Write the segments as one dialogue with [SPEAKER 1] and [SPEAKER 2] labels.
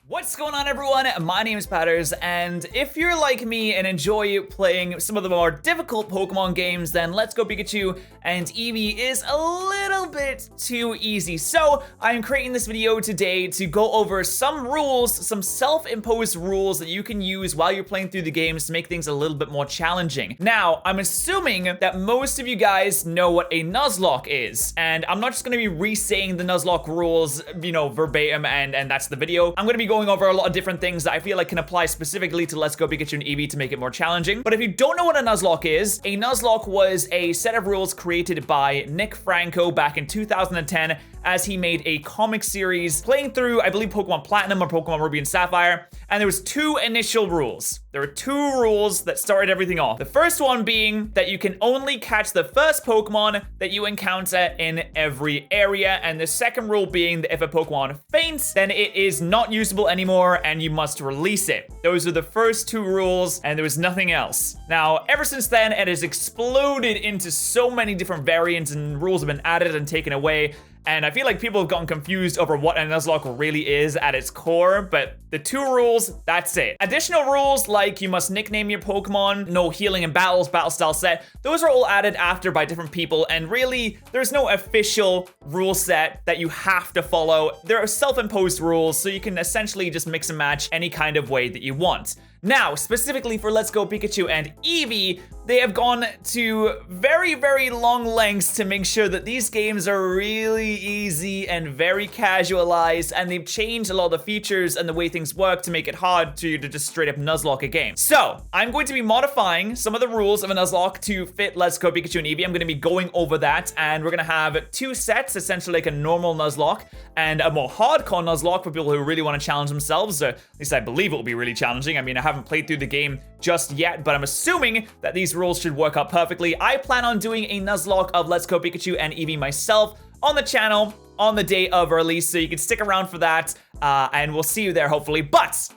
[SPEAKER 1] What's going on, everyone? My name is Patterrz, and if you're like me and enjoy playing some of the more difficult Pokemon games, then Let's Go Pikachu and Eevee is a little bit too easy. So I'm creating this video today to go over some rules, some self-imposed rules that you can use while you're playing through the games to make things a little bit more challenging. Now, I'm assuming that most of you guys know what a Nuzlocke is, and I'm not just gonna be re-saying the Nuzlocke rules, you know, verbatim, and that's the video. I'm gonna be going over a lot of different things that I feel like can apply specifically to Let's Go Pikachu and Eevee to make it more challenging. But if you don't know what a Nuzlocke is, a Nuzlocke was a set of rules created by Nick Franco back in 2010 as he made a comic series playing through, I believe, Pokemon Platinum or Pokemon Ruby and Sapphire. And there was two initial rules. There were two rules that started everything off. The first one being that you can only catch the first Pokemon that you encounter in every area. And the second rule being that if a Pokemon faints, then it is not usable anymore and you must release it. Those are the first two rules and there was nothing else. Now, ever since then, it has exploded into so many different variants and rules have been added and taken away. And I feel like people have gotten confused over what a Nuzlocke really is at its core, but the two rules, that's it. Additional rules like you must nickname your Pokemon, no healing in battles, battle style set, those are all added after by different people, and really, there's no official rule set that you have to follow. There are self-imposed rules, so you can essentially just mix and match any kind of way that you want. Now, specifically for Let's Go Pikachu and Eevee, they have gone to very, very long lengths to make sure that these games are really easy and very casualized, and they've changed a lot of the features and the way things work to make it hard to just straight up Nuzlocke a game. So, I'm going to be modifying some of the rules of a Nuzlocke to fit Let's Go Pikachu and Eevee. I'm going to be going over that, and we're going to have two sets, essentially like a normal Nuzlocke and a more hardcore Nuzlocke for people who really want to challenge themselves, or at least I believe it will be really challenging. I mean, I haven't played through the game just yet, but I'm assuming that these rules should work out perfectly. I plan on doing a Nuzlocke of Let's Go Pikachu and Eevee myself on the channel on the day of release, so you can stick around for that, and we'll see you there hopefully. But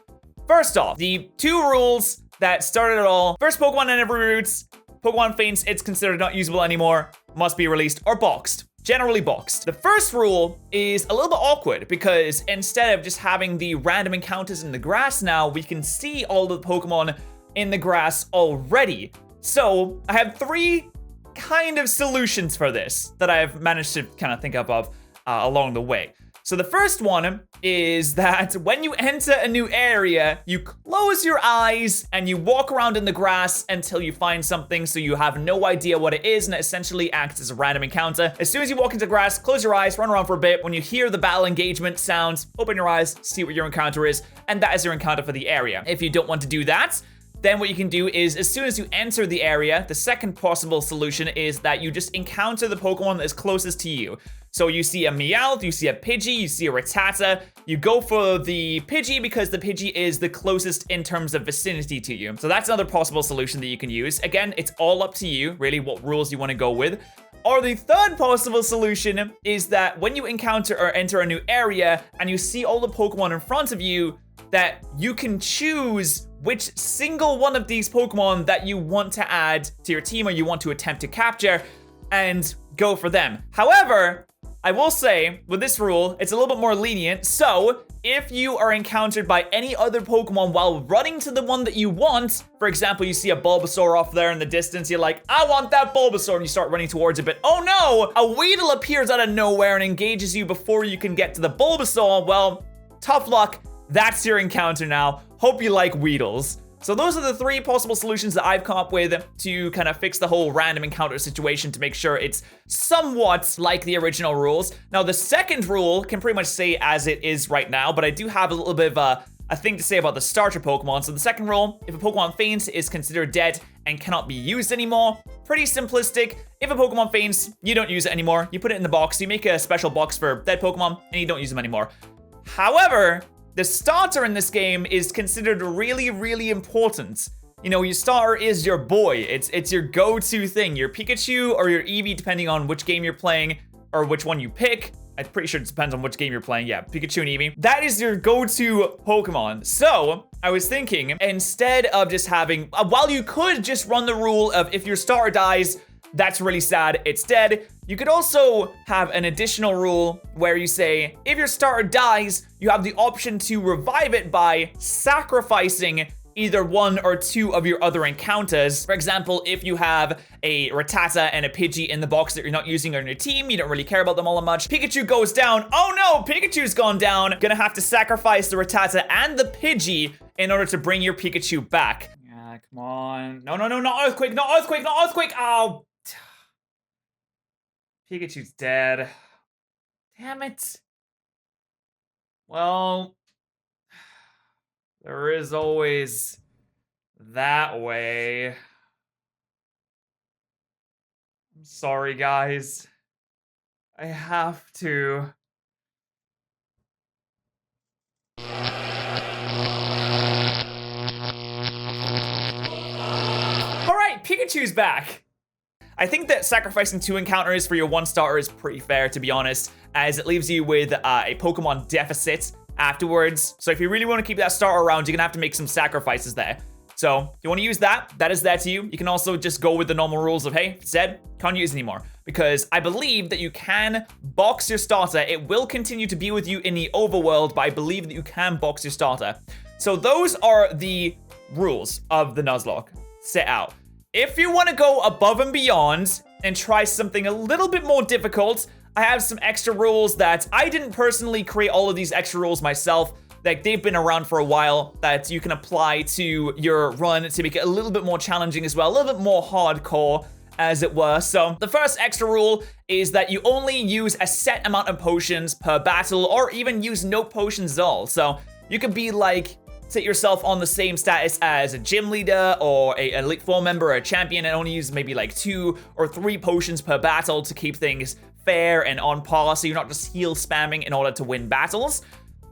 [SPEAKER 1] first off, the two rules that started it all. First Pokemon in every route. Pokemon faints, it's considered not usable anymore, must be released or boxed. Generally boxed. The first rule is a little bit awkward because instead of just having the random encounters in the grass now, we can see all the Pokemon in the grass already. So I have three kind of solutions for this that I've managed to kind of think of along the way. So the first one is that when you enter a new area, you close your eyes and you walk around in the grass until you find something, so you have no idea what it is, and it essentially acts as a random encounter. As soon as you walk into grass, close your eyes, run around for a bit. When you hear the battle engagement sounds, open your eyes, see what your encounter is, and that is your encounter for the area. If you don't want to do that, then what you can do is, as soon as you enter the area, the second possible solution is that you just encounter the Pokemon that is closest to you. So you see a Meowth, you see a Pidgey, you see a Rattata. You go for the Pidgey because the Pidgey is the closest in terms of vicinity to you. So that's another possible solution that you can use. Again, it's all up to you, really, what rules you want to go with. Or the third possible solution is that when you encounter or enter a new area and you see all the Pokemon in front of you, that you can choose which single one of these Pokemon that you want to add to your team or you want to attempt to capture and go for them. However, I will say, with this rule, it's a little bit more lenient. So, if you are encountered by any other Pokemon while running to the one that you want, for example, you see a Bulbasaur off there in the distance, you're like, I want that Bulbasaur, and you start running towards it, but oh no, a Weedle appears out of nowhere and engages you before you can get to the Bulbasaur. Well, tough luck, that's your encounter now. Hope you like Weedles. So those are the three possible solutions that I've come up with to kind of fix the whole random encounter situation to make sure it's somewhat like the original rules. Now, the second rule can pretty much say as it is right now, but I do have a little bit of a thing to say about the starter Pokemon. So the second rule, if a Pokemon faints, is considered dead and cannot be used anymore. Pretty simplistic. If a Pokemon faints, you don't use it anymore. You put it in the box, you make a special box for dead Pokemon, and you don't use them anymore. However, the starter in this game is considered really, really important. You know, your starter is your boy. It's your go-to thing. Your Pikachu or your Eevee, depending on which game you're playing or which one you pick. I'm pretty sure it depends on which game you're playing. Yeah, Pikachu and Eevee. That is your go-to Pokemon. So, I was thinking, instead of just having, while you could just run the rule of if your starter dies, that's really sad, it's dead. You could also have an additional rule where you say, if your starter dies, you have the option to revive it by sacrificing either one or two of your other encounters. For example, if you have a Rattata and a Pidgey in the box that you're not using on your team, you don't really care about them all that much, Pikachu goes down. Oh no, Pikachu's gone down. Gonna have to sacrifice the Rattata and the Pidgey in order to bring your Pikachu back. Yeah, come on. No, no, no, not Earthquake, not Earthquake, not Earthquake. Oh. Pikachu's dead. Damn it. Well, there is always that way. I'm sorry, guys. I have to. Alright, Pikachu's back. I think that sacrificing 2 encounters for your 1 starter is pretty fair, to be honest, as it leaves you with a Pokemon deficit afterwards. So if you really want to keep that starter around, you're gonna have to make some sacrifices there. So if you want to use that, that is there to you. You can also just go with the normal rules of, hey, it's dead, can't use it anymore. Because I believe that you can box your starter. It will continue to be with you in the overworld, but I believe that you can box your starter. So those are the rules of the Nuzlocke set out. If you want to go above and beyond and try something a little bit more difficult, I have some extra rules that I didn't personally create all of these extra rules myself. Like, they've been around for a while that you can apply to your run to make it a little bit more challenging as well, a little bit more hardcore, as it were. So the first extra rule is that you only use a set amount of potions per battle, or even use no potions at all. So you could be like, set yourself on the same status as a gym leader or an Elite Four member or a champion and only use maybe like 2 or 3 potions per battle to keep things fair and on par, so you're not just heal spamming in order to win battles.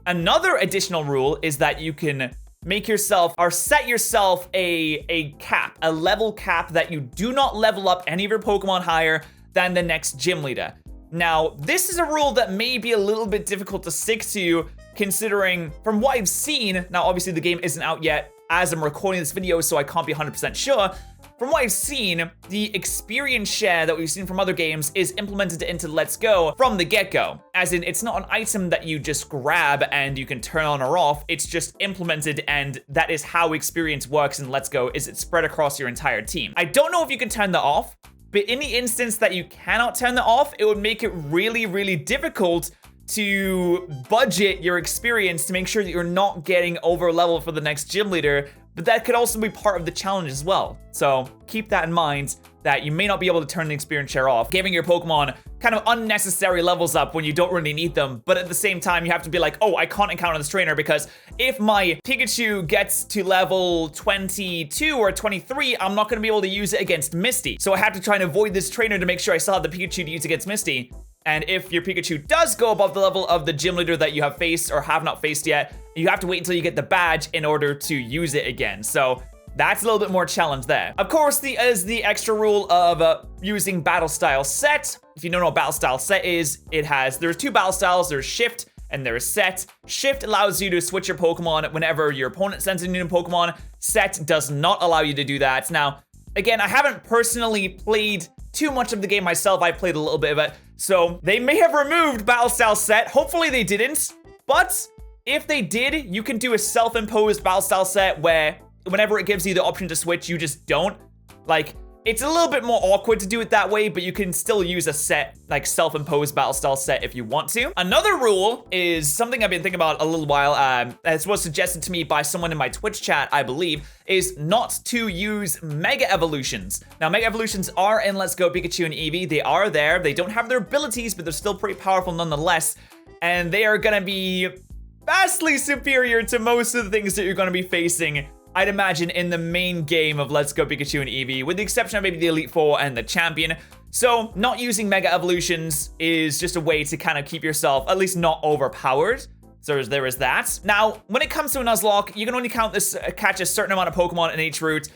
[SPEAKER 1] Another additional rule is that you can make yourself or set yourself a cap, a level cap, that you do not level up any of your Pokemon higher than the next gym leader. Now, this is a rule that may be a little bit difficult to stick to, considering from what I've seen, now obviously the game isn't out yet as I'm recording this video, so I can't be 100% sure. From what I've seen, the experience share that we've seen from other games is implemented into Let's Go from the get-go. As in, it's not an item that you just grab and you can turn on or off, it's just implemented, and that is how experience works in Let's Go, is it's spread across your entire team. I don't know if you can turn that off, but in the instance that you cannot turn that off, it would make it really, really difficult to budget your experience to make sure that you're not getting over leveled for the next gym leader, but that could also be part of the challenge as well. So keep that in mind, that you may not be able to turn the experience share off, giving your Pokemon kind of unnecessary levels up when you don't really need them. But at the same time, you have to be like, oh, I can't encounter this trainer because if my Pikachu gets to level 22 or 23, I'm not going to be able to use it against Misty. So I have to try and avoid this trainer to make sure I still have the Pikachu to use against Misty. And if your Pikachu does go above the level of the gym leader that you have faced or have not faced yet, you have to wait until you get the badge in order to use it again. So that's a little bit more challenge there. Of course, there's the extra rule of using battle style set. If you don't know what battle style set is, there's 2 battle styles. There's shift and there's set. Shift allows you to switch your Pokemon whenever your opponent sends a new Pokemon. Set does not allow you to do that. Now, again, I haven't personally played too much of the game myself. I played a little bit of it. So they may have removed battle style set. Hopefully they didn't. But if they did, you can do a self-imposed battle style set where whenever it gives you the option to switch, you just don't. Like, it's a little bit more awkward to do it that way, but you can still use a set, like self-imposed battle style set if you want to. Another rule is something I've been thinking about a little while. This was suggested to me by someone in my Twitch chat, I believe, is not to use Mega Evolutions. Now, Mega Evolutions are in Let's Go Pikachu and Eevee. They are there. They don't have their abilities, but they're still pretty powerful nonetheless. And they are gonna be vastly superior to most of the things that you're gonna be facing, I'd imagine, in the main game of Let's Go Pikachu and Eevee, with the exception of maybe the Elite Four and the Champion. So not using Mega Evolutions is just a way to kind of keep yourself at least not overpowered. So there is that. Now, when it comes to a Nuzlocke, you can only catch a certain amount of Pokemon in each route.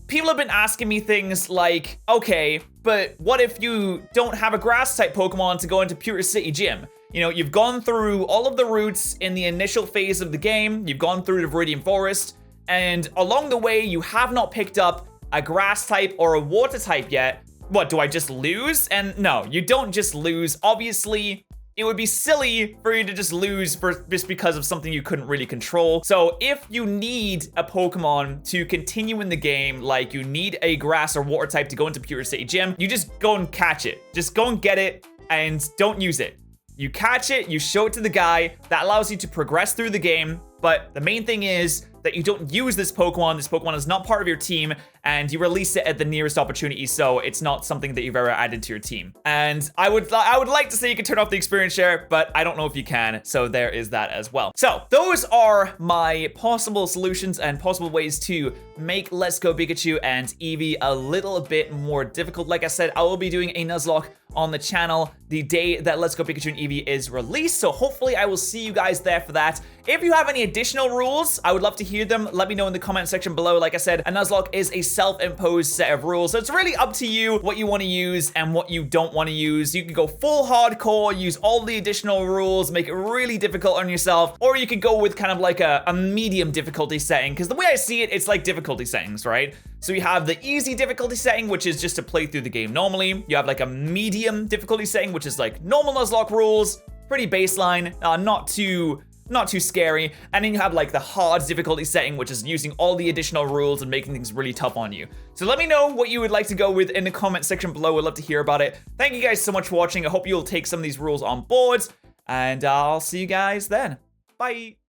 [SPEAKER 1] People have been asking me things like, okay, but what if you don't have a grass-type Pokemon to go into Pure City Gym? You know, you've gone through all of the routes in the initial phase of the game, you've gone through the Viridian Forest, and along the way, you have not picked up a grass type or a water type yet. what, do I just lose? And no, you don't just lose. Obviously, it would be silly for you to just lose just because of something you couldn't really control. So if you need a Pokemon to continue in the game, like you need a grass or water type to go into Pure City Gym, you just go and catch it. Just go and get it and don't use it. You catch it, you show it to the guy. That allows you to progress through the game. But the main thing is that you don't use this Pokemon. This Pokemon is not part of your team, and you release it at the nearest opportunity, so it's not something that you've ever added to your team. And I would like to say you can turn off the experience share, but I don't know if you can, so there is that as well. So those are my possible solutions and possible ways to make Let's Go Pikachu and Eevee a little bit more difficult. Like I said, I will be doing a Nuzlocke on the channel the day that Let's Go Pikachu and Eevee is released, so hopefully I will see you guys there for that. If you have any additional rules, I would love to hear them. Let me know in the comment section below. Like I said, a Nuzlocke is a self-imposed set of rules, so it's really up to you what you want to use and what you don't want to use. You can go full hardcore, use all the additional rules, make it really difficult on yourself, or you could go with kind of like a medium difficulty setting, because the way I see it, it's like difficulty settings, right? So you have the easy difficulty setting, which is just to play through the game normally. You have like a medium difficulty setting, which is like normal Nuzlocke rules, pretty baseline, not too scary. And then you have like the hard difficulty setting, which is using all the additional rules and making things really tough on you. So let me know what you would like to go with in the comment section below. I'd love to hear about it. Thank you guys so much for watching. I hope you'll take some of these rules on board, and I'll see you guys then. Bye.